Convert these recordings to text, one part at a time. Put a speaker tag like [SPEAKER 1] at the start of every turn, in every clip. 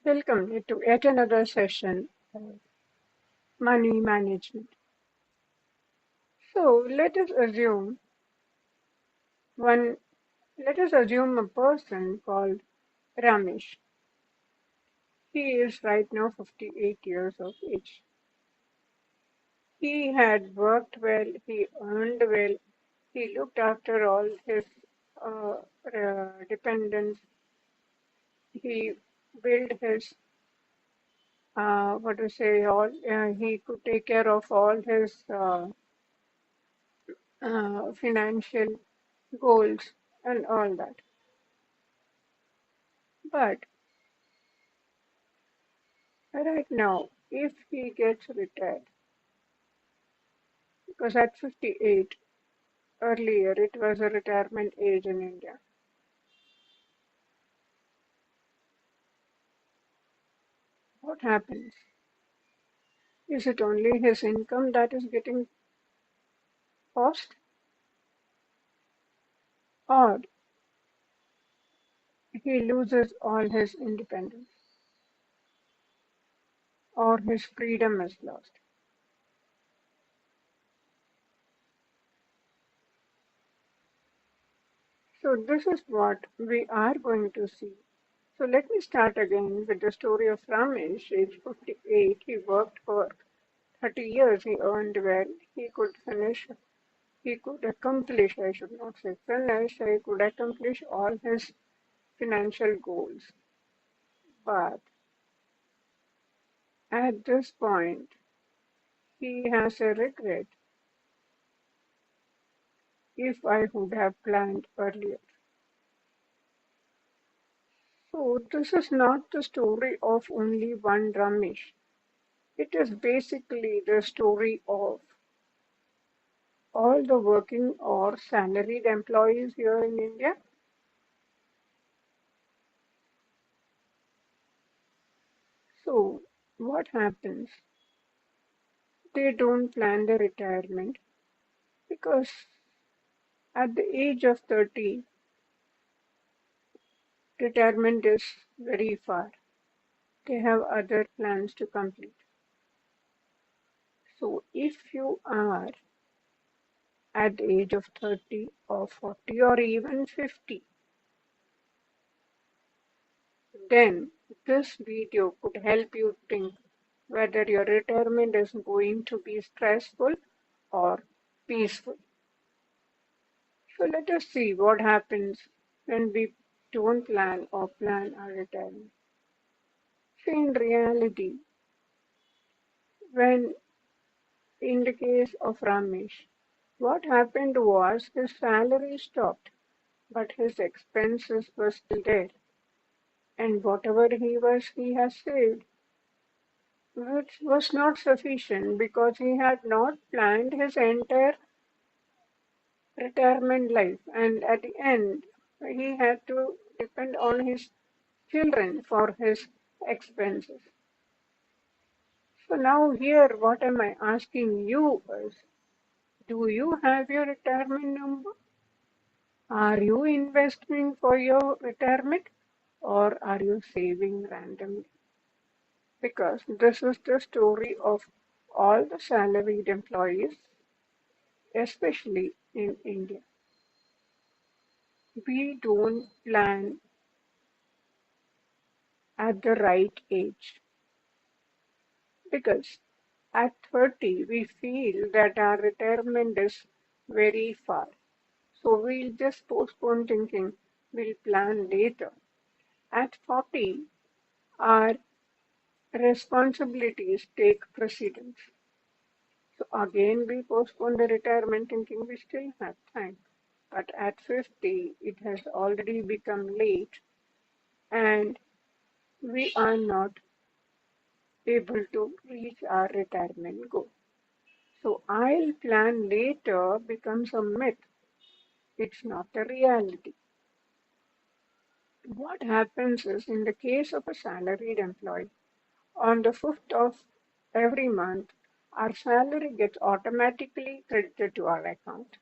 [SPEAKER 1] Welcome to yet another session of money management. So one let us assume a person called Ramesh. He is right now 58 years of age. He had worked well, he earned well, he looked after all his dependents, he built his what to say all he could take care of all his financial goals and all that. But right now, if he gets retired, because at 58, earlier it was a retirement age in India, what happens? Is it only his income that is getting lost, or he loses all his independence, or his freedom is lost? So, this is what we are going to see. So, let me start again with the story of Ramesh, age 58. He worked for 30 years, he earned well, he could finish he could accomplish, I should not say finish, he could accomplish all his financial goals. But at this point, he has a regret if I would have planned earlier. So, this is not the story of only one Ramesh. It is basically the story of all the working or salaried employees here in India. So, what happens? They don't plan their retirement because at the age of 30, retirement is very far. They have other plans to complete. So if you are at the age of 30 or 40 or even 50, then this video could help you think whether your retirement is going to be stressful or peaceful. So let us see what happens when we don't plan or plan our retirement. So in reality, when in the case of Ramesh, what happened was his salary stopped, but his expenses were still there, and whatever he has saved, which was not sufficient because he had not planned his entire retirement life, and at the end, he had to depend on his children for his expenses. So now here, what am I asking you is, do you have your retirement number? Are you investing for your retirement or are you saving randomly? Because this is the story of all the salaried employees, especially in India. We don't plan at the right age because at 30 we feel that our retirement is very far. So we'll just postpone thinking, we'll plan later. At 40, our responsibilities take precedence. So again, we postpone the retirement thinking we still have time. But at 50, it has already become late and we are not able to reach our retirement goal. So I'll plan later becomes a myth. It's not a reality. What happens is in the case of a salaried employee, on the 5th of every month, our salary gets automatically credited to our account.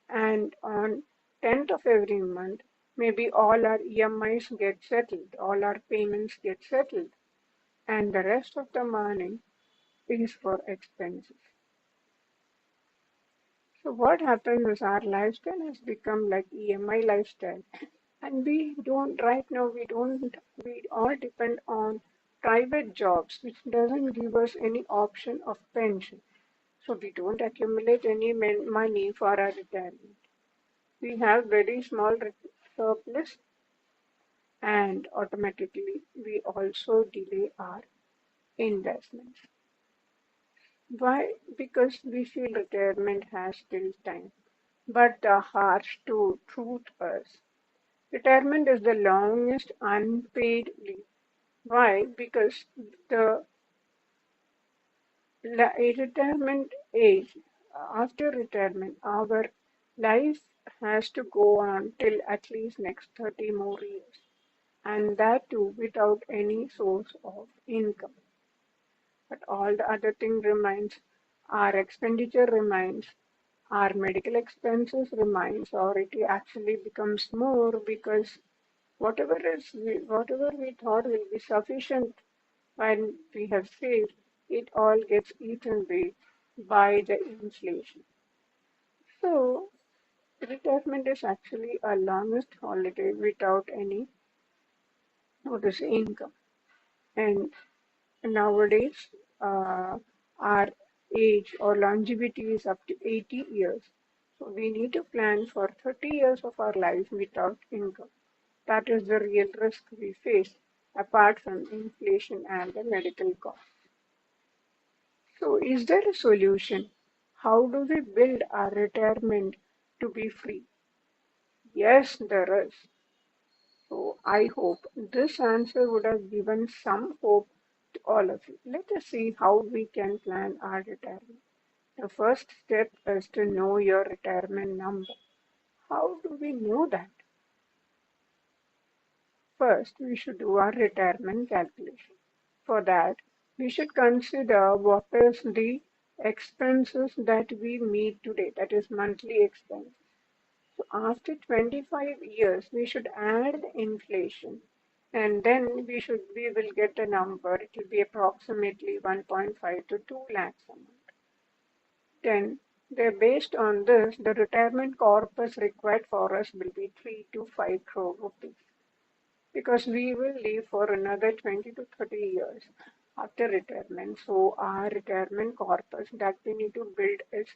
[SPEAKER 1] And on 10th of every month, Maybe all our EMIs get settled, all our payments get settled, and the rest of the money is for expenses. So what happens is our lifestyle has become like EMI lifestyle. And we don't, right now, we all depend on private jobs, which doesn't give us any option of pension. So we don't accumulate any money for our retirement. We have very small surplus, and automatically we also delay our investments. Why? Because we feel retirement has still time. But the harsh truth is, retirement is the longest unpaid leave. Why? Because the retirement age, after retirement, our life has to go on till at least next 30 more years, and that too without any source of income. But all the other thing remains, our expenditure remains, our medical expenses remains, or it actually becomes more because whatever we thought will be sufficient when we have saved, it all gets eaten away by the inflation. So retirement is actually a longest holiday without any notice income. And nowadays, our age or longevity is up to 80 years. So we need to plan for 30 years of our life without income. That is the real risk we face, apart from inflation and the medical costs. So, is there a solution? How do we build our retirement to be free? Yes, there is. So, I hope this answer would have given some hope to all of you. Let us see how we can plan our retirement. The first step is to know your retirement number. How do we know that? First, we should do our retirement calculation. For that, we should consider what is the expenses that we meet today, that is monthly expense. So after 25 years, we should add the inflation, and then we will get a number. It will be approximately 1.5 to 2 lakhs a month. Then, based on this, the retirement corpus required for us will be 3 to 5 crore rupees, because we will live for another 20 to 30 years after retirement. So our retirement corpus that we need to build is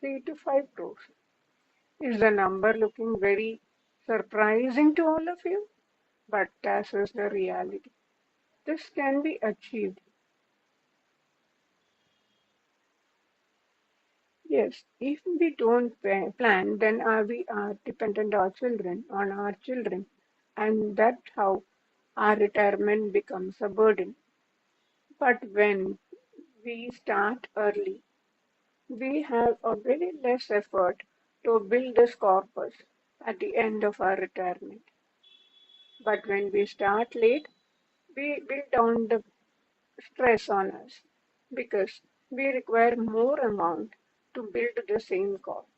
[SPEAKER 1] 3 to 5 crores. Is the number looking very surprising to all of you? But that is the reality. This can be achieved. Yes, if we don't plan, then we are dependent on our children, and that's how our retirement becomes a burden. But when we start early, we have a very less effort to build this corpus at the end of our retirement. But when we start late, we build down the stress on us because we require more amount to build the same corpus.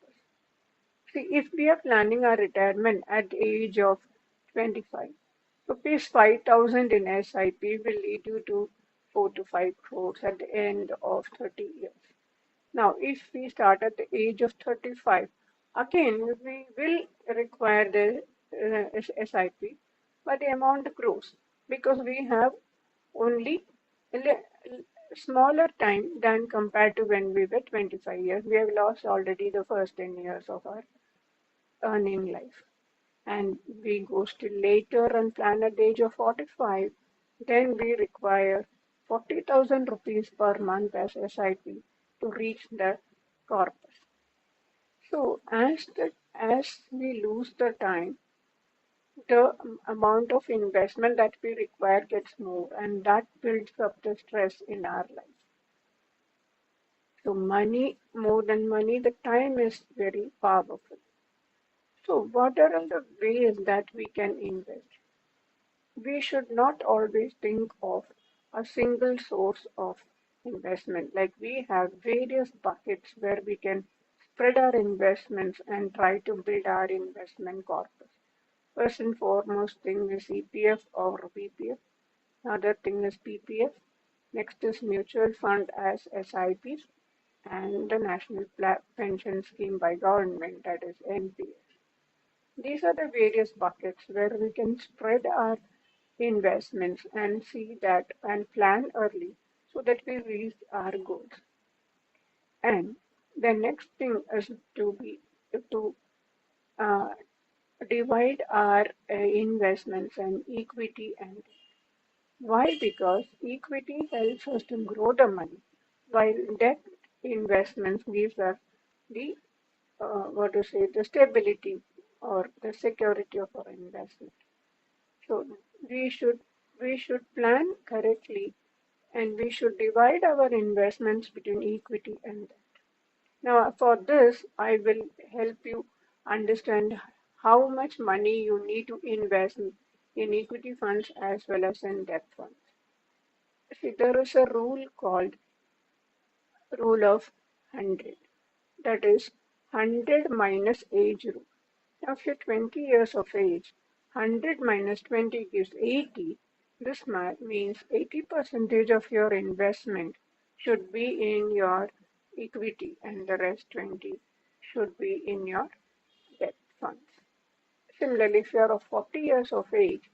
[SPEAKER 1] See, if we are planning our retirement at the age of 25, rupees 5,000 in SIP will lead you to 4 to 5 crores at the end of 30 years. Now, if we start at the age of 35, again, we will require the SIP, but the amount grows because we have only a smaller time than compared to when we were 25 years. We have lost already the first 10 years of our earning life. And we go still later and plan at the age of 45, then we require 40,000 rupees per month as SIP to reach the corpus. So as we lose the time, the amount of investment that we require gets more, and that builds up the stress in our life. So money, more than money, the time is very powerful. So what are all the ways that we can invest? We should not always think of a single source of investment. Like we have various buckets where we can spread our investments and try to build our investment corpus. First and foremost thing is EPF or PPF. Another thing is PPF. Next is mutual fund as SIPs and the National Pension Scheme by government, that is NPS. These are the various buckets where we can spread our investments and see that and plan early so that we reach our goals. And the next thing is to uh, divide our investments and equity and why? Because equity helps us to grow the money, while debt investments gives us the what to say the stability or the security of our investment. So we should we should plan correctly and we should divide our investments between equity and debt. Now, for this, I will help you understand how much money you need to invest in equity funds as well as in debt funds. See, there is a rule called rule of 100. That is 100 minus age rule. Now, if you're 20 years of age, 100 minus 20 gives 80. This means 80% of your investment should be in your equity and the rest 20 should be in your debt funds. Similarly, if you are of 40 years of age,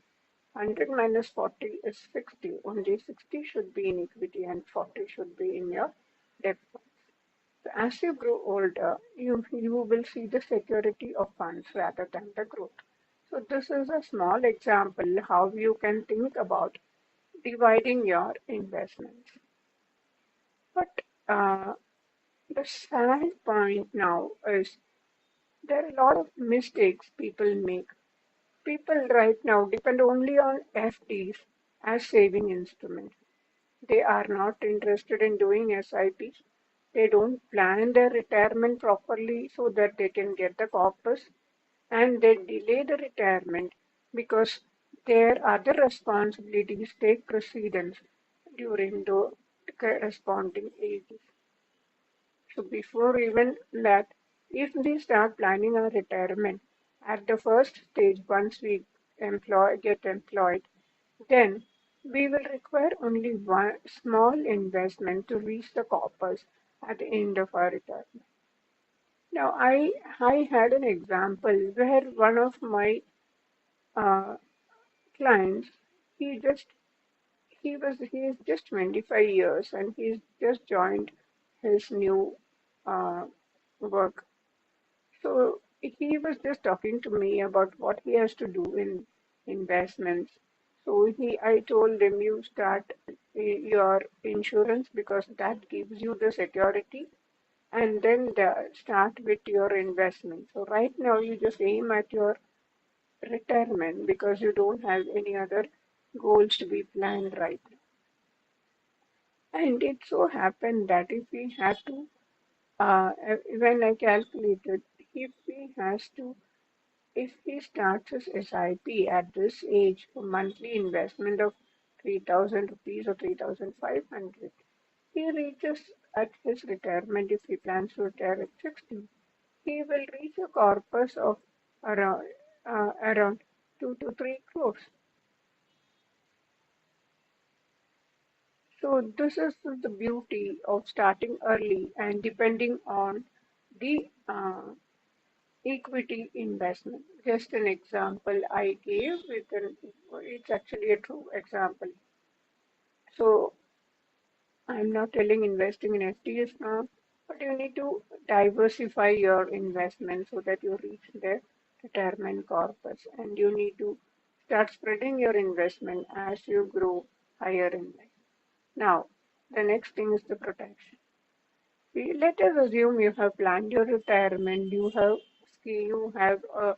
[SPEAKER 1] 100 minus 40 is 60. Only 60 should be in equity and 40 should be in your debt funds. So as you grow older, you will see the security of funds rather than the growth. So this is a small example how you can think about dividing your investments. But the sad point now is there are a lot of mistakes people make. People right now depend only on FDs as saving instruments. They are not interested in doing SIPs. They don't plan their retirement properly so that they can get the corpus and they delay the retirement because their other responsibilities take precedence during the corresponding ages. So before even that, if we start planning our retirement at the first stage, once we get employed, then we will require only one small investment to reach the corpus at the end of our retirement. Now, I had an example where one of my uh, clients, he just he is just 25 years and he's just joined his new uh, work. So he was just talking to me about what he has to do in investments. So I told him you start your insurance because that gives you the security, and then start with your investment. So right now you just aim at your retirement because you don't have any other goals to be planned right now. And it so happened that if we had to, when I calculated, if he has to if he starts his SIP at this age for monthly investment of 3,000 rupees or 3,500, he reaches at his retirement if he plans to retire at 60. He will reach a corpus of around around 2 to 3 crores. So this is the beauty of starting early and depending on the equity investment. Just an example I gave with it's actually a true example. So I'm not telling investing in FDs now, but you need to diversify your investment so that you reach the retirement corpus, and you need to start spreading your investment as you grow higher in life. Now, the next thing is the protection. Let us assume you have planned your retirement, you have a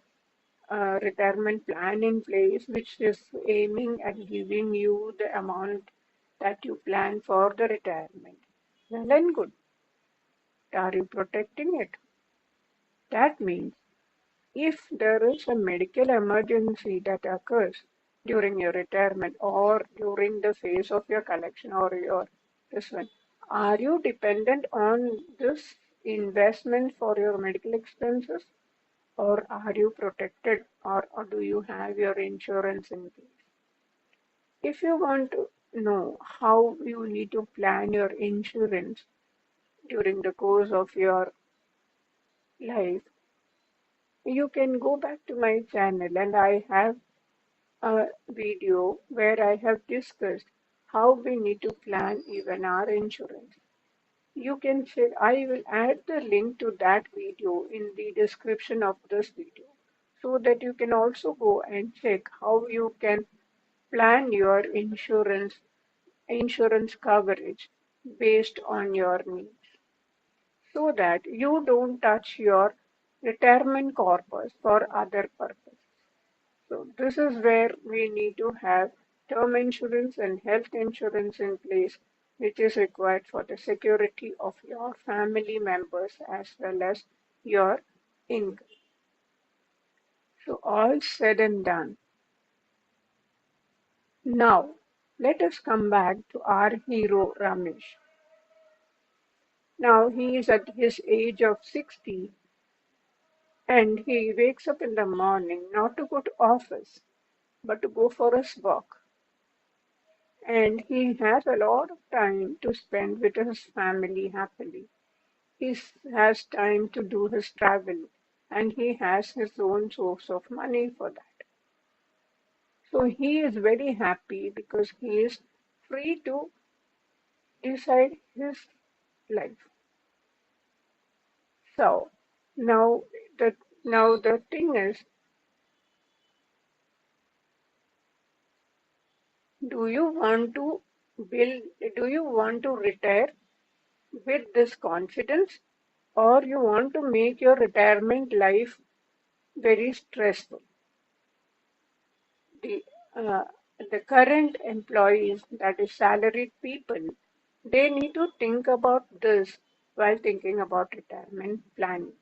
[SPEAKER 1] retirement plan in place which is aiming at giving you the amount that you plan for the retirement. Well and good. Are you protecting it? That means if there is a medical emergency that occurs during your retirement or during the phase of your collection or your this one, are you dependent on this investment for your medical expenses? or are you protected, or do you have your insurance in place? If you want to know how you need to plan your insurance during the course of your life, you can go back to my channel and I have a video where I have discussed how we need to plan even our insurance. You can check, I will add the link to that video in the description of this video so that you can also go and check how you can plan your insurance coverage based on your needs so that you don't touch your retirement corpus for other purposes. So this is where we need to have term insurance and health insurance in place, which is required for the security of your family members as well as your income. So all said and done. Now, let us come back to our hero Ramesh. Now he is at his age of 60 and he wakes up in the morning not to go to office but to go for his walk. And he has a lot of time to spend with his family happily. He has time to do his travel and he has his own source of money for that. So he is very happy because he is free to decide his life. So now the now the thing is, do you want to build do you want to retire with this confidence or you want to make your retirement life very stressful? The uh, the current employees, that is salaried people, they need to think about this while thinking about retirement planning.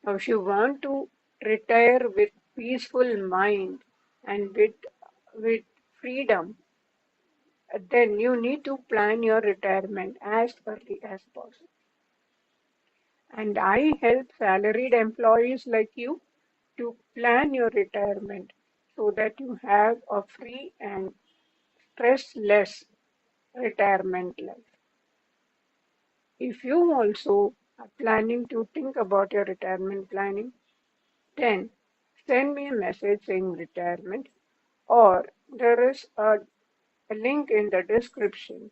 [SPEAKER 1] Now, if you want to retire with peaceful mind and with freedom, then you need to plan your retirement as early as possible. And I help salaried employees like you to plan your retirement so that you have a free and stress-less retirement life. If you also are planning to think about your retirement planning, then send me a message saying retirement, or there is a link in the description.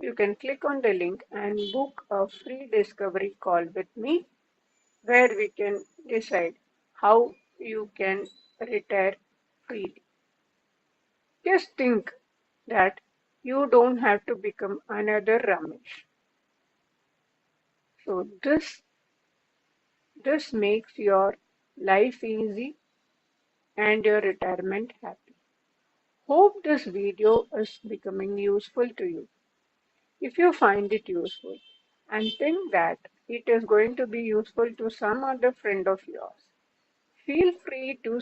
[SPEAKER 1] You can click on the link and book a free discovery call with me where we can decide how you can retire freely. Just think that you don't have to become another Ramesh. So this makes your life easy and your retirement happy. Hope this video is becoming useful to you. If you find it useful and think that it is going to be useful to some other friend of yours, feel free to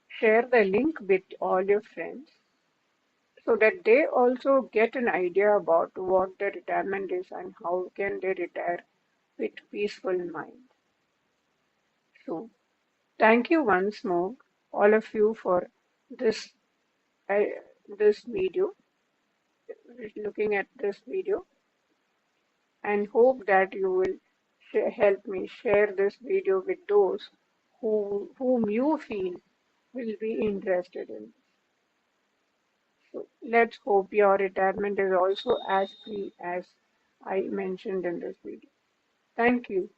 [SPEAKER 1] share the link with all your friends so that they also get an idea about what the retirement is and how can they retire with peaceful mind. So thank you once more, all of you, for this uh, this video, looking at this video, and hope that you will help me share this video with those whom you feel will be interested in. So let's hope your retirement is also as free as I mentioned in this video. Thank you.